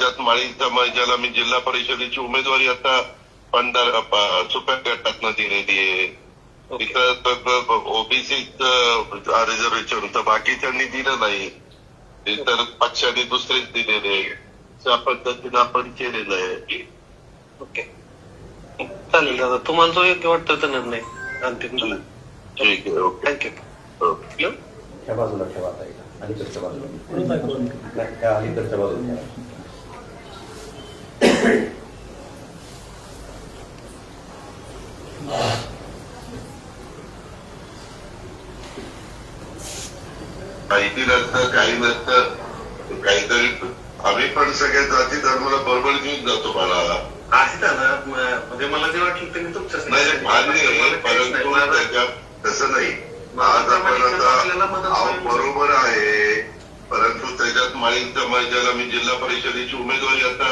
त्याच्यात माळी समाजाला मी जिल्हा परिषदेची उमेदवारी आता सुप्या गटातनं दिलेली आहे. तिथं ओबीसी रिझर्वेशन तर बाकीच्यांनी दिलं नाही, ते तर पक्षाने दुसरेच दिलेले. त्या पद्धतीनं आपण केलेलं आहे. ओके, चालेल दादा, तुम्हाला जो योग्य वाटतं तो निर्णय अंतिम झाला. ठीक आहे, ओके, थँक्यू. त्या बाजूला ठेवा ताई, अलीकडच्या बाजूला नाही, त्या अलीकडच्या बाजूला ठेवा. माहिती नसतं, काही नसतं, काहीतरी आम्ही पण सगळ्या जाती धर्माला बरोबर घेऊन जातो. मला आहे दादा, म्हणजे मला जे वाटलं ते मी तुमच्याच नाही मान्य आहे, परंतु त्याच्यात तसं नाही. आज आपण आता बरोबर आहे, परंतु त्याच्यात माळी समाजाला मी जिल्हा परिषदेची उमेदवारी आता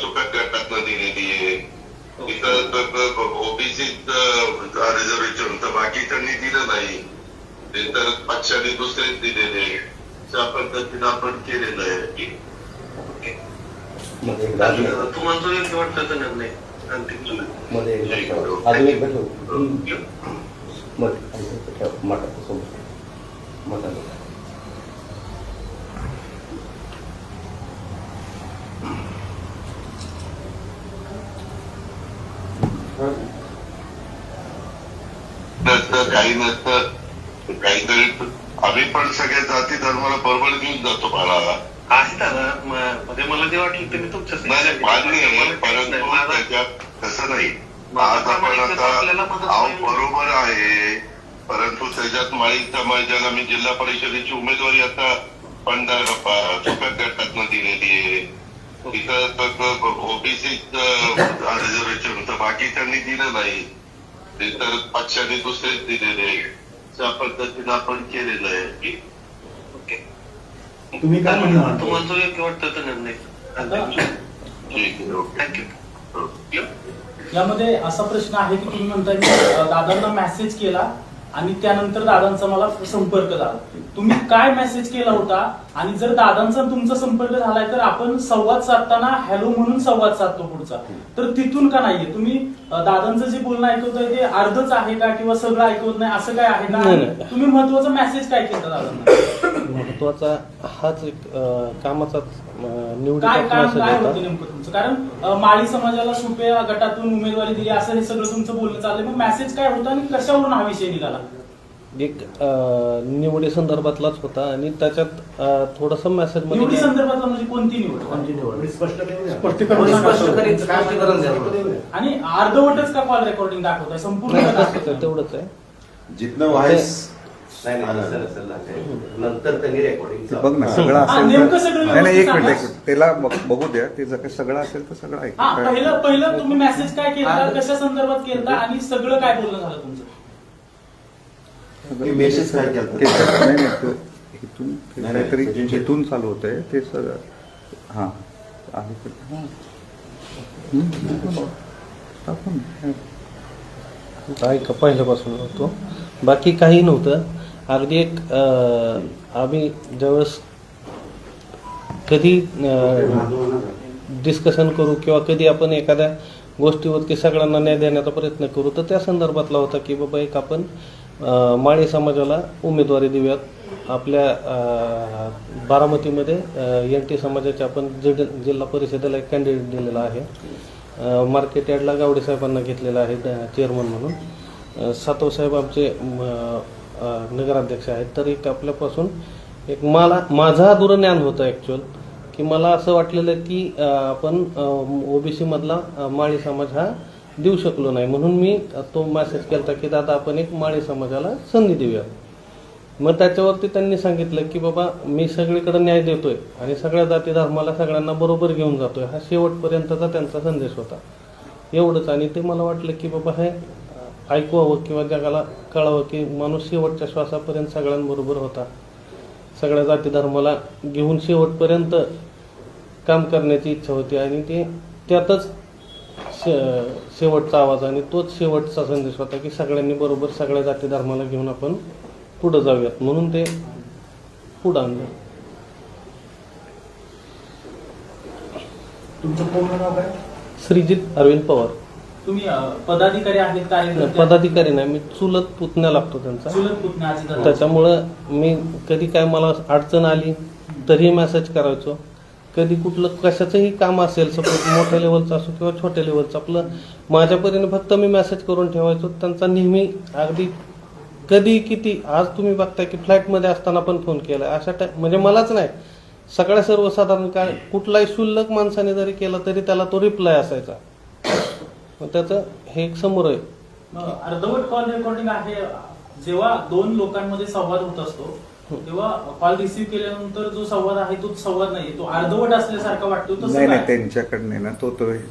सुप्या गटातनं दिलेली आहे. तिथं ओबीसी रिझर्वेशन तर बाकीच्यांनी दिलं नाही, ते तर पक्षाने दुसरेच दिलेले. त्या पद्धतीनं आपण केलेलं आहे. तुम्हाला जो योग्य वाटतं तो निर्णय अंतिम झाला. मध्ये अजून एक ठेव, ठेव मटासोबत मटा. नसतं, काही नसतं, काहीतरी आम्ही पण सगळ्या जाती धर्माला बरोबर घेऊन जातो. मला आहे दादा, म्हणजे मला जे वाटलं ते मी तुमच्याच नाही मान्य आहे, परंतु त्याच्यात तसं नाही. आज आपण आता बरोबर आहे, परंतु त्याच्यात माळी समाजाला मी जिल्हा परिषदेची उमेदवारी आता सुप्या गटातनं दिलेली आहे. तिथं ओबीसी रिझर्वेशन तर बाकीच्यांनी दिलं नाही, ते तर पक्षाने दुसरेच दिलेले. त्या पद्धतीनं आपण केलेलं आहे. ओके, तुम्ही काय म्हणणार? तुम्हाला जो योग्य वाटतं तो निर्णय अंतिम झाला. ठीक आहे, ओके, थँक्यू. यामध्ये असा प्रश्न आहे की तुम्ही म्हणताय की दादांना मेसेज केला आणि त्यानंतर दादांचा मला संपर्क झाला. तुम्ही काय मेसेज केला होता, आणि जर दादांचा तुमचा संपर्क झालाय तर आपण संवाद साधताना हॅलो म्हणून संवाद साधतो पुढचा, तर तिथून का नाहीये? तुम्ही दादांचं जे बोलणं ऐकवताय ते अर्धच आहे का, किंवा सगळं ऐकवत नाही असं काय आहे का? तुम्ही महत्वाचा मेसेज काय केला दादांना? महत्वाचा हाच एक कामाचा काय काम काय होतं नेमकं तुमचं? कारण माळी समाजाला सुप्या गटातून उमेदवारी दिली असं हे सगळं तुमचं बोलणं चाललंय. मग मेसेज काय होता आणि कशावरून हा विषय निघाला? एक निवडी संदर्भातलाच होता, आणि त्याच्यात थोडस मेसेज निवडी संदर्भातला म्हणजे कोणती निवड? आणि अर्धवटच का कॉल रेकॉर्डिंग दाखवताय? संपूर्ण तेवढंच आहे. जिथनं व्हायस नंतर त्यांनी रेकॉर्डिंग बघ ना, सगळं असेल नेमकं सगळं नाही, एक मिनिट त्याला बघू द्या. ते जर सगळं असेल तर सगळं ऐक. पहिलं तुम्ही मेसेज काय केला, कशा संदर्भात केला, आणि सगळं काय बोलणं झालं तुमचं? मेसेज काय केलं? इथून काहीतरी इथून चालू होत आहे ते सगळं. हा ऐका, पहिल्यापासून होतो, बाकी काही नव्हतं. अगदी एक आम्ही ज्यावेळेस कधी डिस्कशन करू किंवा कधी आपण एखाद्या गोष्टीवरती सगळ्यांना न्याय देण्याचा प्रयत्न करू, तर त्या संदर्भातला होता की बाबा एक आपण माळी समाजाला उमेदवारी देऊयात. आपल्या बारामतीमध्ये NT समाजाचे आपण जिल्हा परिषदेला एक कॅन्डिडेट दिलेला आहे. मार्केट यार्डला गावडे साहेबांना घेतलेला आहे चेअरमन म्हणून. सातव साहेब आमचे नगराध्यक्ष आहेत. तर एक आपल्यापासून एक माझा अधुरं ज्ञान होतं ॲक्च्युअल, की मला असं वाटलेलं की आपण ओबीसी मधला माळी समाज हा देऊ शकलो नाही, म्हणून मी तो मेसेज केला की दादा आपण एक माळी समाजाला संधी देऊया. मग त्याच्यावरती त्यांनी सांगितलं की बाबा मी सगळीकडे न्याय देतोय आणि सगळ्या जाती धर्माला सगळ्यांना बरोबर घेऊन जातोय, हा शेवटपर्यंतचा त्यांचा संदेश होता. एवढंच. आणि ते मला वाटलं की बाबा हे ऐकवावं किंवा जगाला कळावं की माणूस शेवटच्या श्वासापर्यंत सगळ्यांबरोबर होता, सगळ्या जाती धर्माला घेऊन शेवटपर्यंत काम करण्याची इच्छा होती, आणि ते त्यातच शेवटचा आवाज आणि तोच शेवटचा संदेश होता की सगळ्यांनी बरोबर सगळ्या जाती धर्माला घेऊन आपण पुढे जाऊयात, म्हणून ते पुढे आणलं. तुमचं पूर्ण नाव काय? श्रीजित अरविंद पवार. तुम्ही पदाधिकारी आहेत काय? पदाधिकारी नाही, मी चुलत पुतण्या लागतो त्यांचा. चुलत पुतण्याची धर्म. त्याच्यामुळं मी कधी काय मला अडचण आली तरी मेसेज करायचो. कधी कुठलं कशाचंही काम असेल, सपोज मोठ्या लेवलचं असो किंवा छोट्या लेवलचं, आपलं माझ्या परीने फक्त मी मेसेज करून ठेवायचो. त्यांचा नेहमी अगदी कधी किती, आज तुम्ही बघताय की फ्लाईटमध्ये असताना पण फोन केला अशा म्हणजे मलाच नाही, सगळ्या सर्वसाधारण काय कुठलाही शुल्लक माणसाने जरी केला तरी त्याला तो रिप्लाय असायचा. मग त्याचं हे एक समोर आहे. अर्धवट कॉल रेकॉर्डिंग आहे. जेव्हा दोन लोकांमध्ये संवाद होत असतो तेव्हा कॉल रिसीव्ह केल्यानंतर जो संवाद आहे तो संवाद नाही, तो अर्धवट असल्यासारखा वाटतो. नाही नाही, त्यांच्याकडे ना तो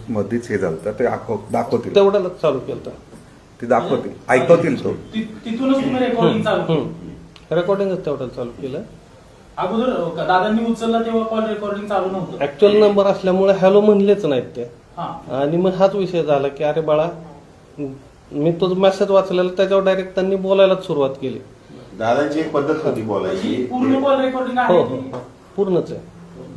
मध्येच हे झालं ते दाखवतील, तेवढ्यालाच चालू केलं. ते दाखवतील, ऐकवतील. तो तिथूनच तुम्ही रेकॉर्डिंग चालू केलं. रेकॉर्डिंगच तेवढ्याला चालू केलं. अगोदर दादांनी उचलला तेव्हा कॉल रेकॉर्डिंग चालू नव्हतं. ऍक्च्युअल नंबर असल्यामुळे हॅलो म्हणलेच नाहीत ते. हा. आणि मग हाच विषय झाला की अरे बाळा, मी तो मेसेज वाचलेला त्याच्यावर डायरेक्ट त्यांनी बोलायलाच सुरुवात केली. दादांची एक पद्धत होती बोलायची. पूर्ण कॉल रेकॉर्डिंग हो आहे हो की? पूर्णच आहे.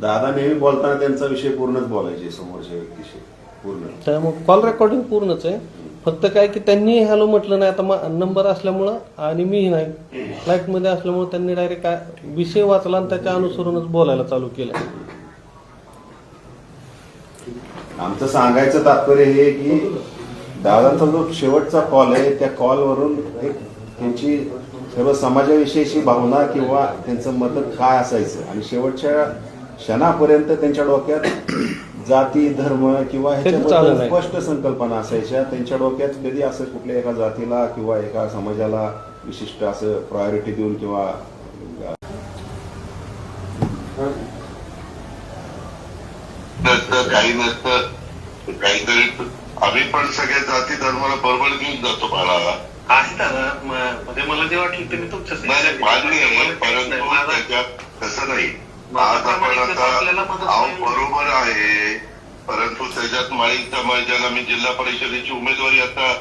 दादा नेहमी बोलताना त्यांचा विषय पूर्णच बोलायचे, समोरच्या व्यक्तीशी पूर्ण. त्यामुळे कॉल रेकॉर्डिंग पूर्णच आहे. फक्त काय की त्यांनी हॅलो म्हटलं नाही. आता नंबर असल्यामुळं आणि मीही नाही, फ्लाईटमध्ये असल्यामुळे त्यांनी डायरेक्ट विषय वाचला आणि त्याच्या अनुसरूनच बोलायला चालू केलं. आमचं सांगायचं तात्पर्य हे की दादांचा जो शेवटचा कॉल आहे त्या कॉलवरून एक त्यांची सर्व समाजाविषयीची भावना किंवा त्यांचं मत काय असायचं आणि शेवटच्या क्षणापर्यंत त्यांच्या डोक्यात जाती धर्म किंवा ह्याच्याबद्दल स्पष्ट संकल्पना असायच्या. त्यांच्या डोक्यात कधी असं कुठल्या एका जातीला किंवा एका समाजाला विशिष्ट असं प्रायोरिटी देऊन किंवा नसतं, काही नसतं, काहीतरी आम्ही पण सगळ्या जाती धर्माला बरोबर घेऊन जातो बाळा. आहे दादा, म्हणजे मला जे वाटलं ते मी तुमच्या नाही मान्य आहे, परंतु त्याच्यात तसं नाही. आज आपण आता बरोबर आहे, परंतु त्याच्यात माळी समाजाला मी जिल्हा परिषदेची उमेदवारी आता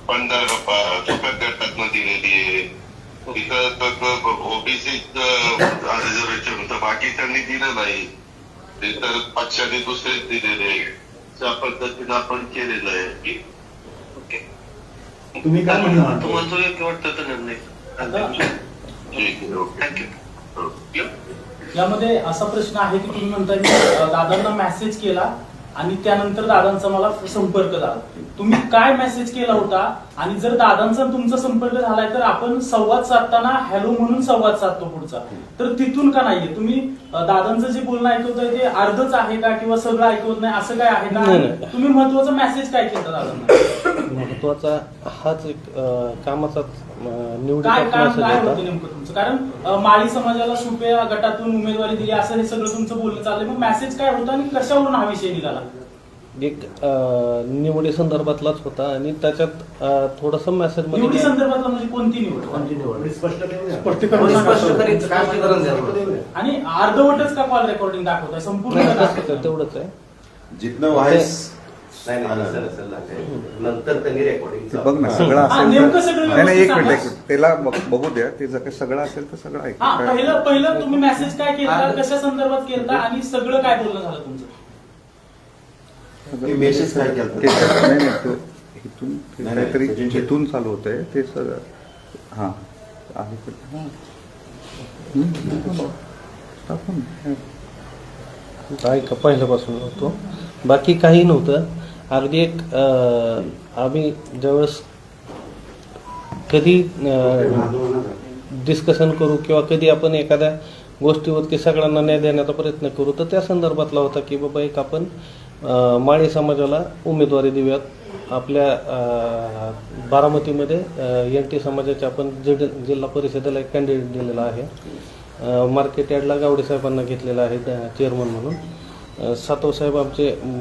छोट्या गटातनं दिलेली आहे. तिथं ओबीसी रिझर्वेशन होतं, बाकीच्यांनी दिलं नाही. ते तर पक्षाने दुसरेच दिलेले. त्या पद्धतीनं आपण केलेलं आहे. ओके, तुम्ही काय म्हणणार? तुम्हाला जो योग्य वाटतं तो निर्णय. ठीक आहे, ओके. थँक्यू. यामध्ये असा प्रश्न आहे की तुम्ही म्हणताय मी दादांना मेसेज केला आणि त्यानंतर दादांचा मला संपर्क झाला. तुम्ही काय मेसेज केला होता आणि जर दादांचा तुमचा संपर्क झालाय तर आपण संवाद साधताना हॅलो म्हणून संवाद साधतो पुढचा, तर तिथून का नाहीये? तुम्ही दादांचं जे बोलणं ऐकवताय ते अर्धच आहे का किंवा सगळं ऐकवत नाही असं काय आहे का? तुम्ही महत्वाचा मेसेज काय केला दादांना? महत्वाचा हाच एक कामाचा निवडीचा काय काम मेसेज काय होता. होतं नेमकं तुमचं? कारण माळी समाजाला सुप्या गटातून उमेदवारी दिली असं हे सगळं तुमचं बोलणं चाललंय. मग मेसेज काय होता आणि कशावरून हा विषय निघाला? एक निवडी संदर्भातलाच होता आणि त्याच्यात थोडस मेसेज निवडी मध्ये संदर्भातला म्हणजे कोणती निवड? आणि अर्धवटच का कॉल रेकॉर्डिंग दाखवताय? संपूर्ण तेवढंच आहे. जिथनं व्हायस नाही नाही सर नंतर त्यांनी रेकॉर्डिंग ते बघ ना, सगळं नेमकं असेल सगळं तर- नाही एक व्यवस्थित मिनिट सांगा. त्याला बघू द्या. ते जर काही सगळं असेल तर सगळं ऐक. पहिलं तुम्ही मेसेज काय केला, कशा संदर्भात केला आणि सगळं काय बोलणं झालं तुमचं? मेसेज काय केलं? नाही नाही, तो इथून नाही, काहीतरी नाही, इथून चालू होतंय ते सगळं. हां अलीकडे ऐका, पहिल्यापासून होतो, बाकी काही नव्हतं. अगदी एक आम्ही ज्यावेळेस कधी डिस्कशन करू किंवा कधी आपण एखाद्या गोष्टीवरती सगळ्यांना न्याय देण्याचा प्रयत्न करू तर त्या संदर्भातला होता की बाबा एक आपण माळी समाजाला उमेदवारी देऊयात. आपल्या बारामतीमध्ये NT समाजाचे आपण जिल्हा परिषदेला एक कॅन्डिडेट दिलेला आहे. मार्केट यार्डला गावडे साहेबांना घेतलेला आहे चेअरमन म्हणून. सातव साहेब आमचे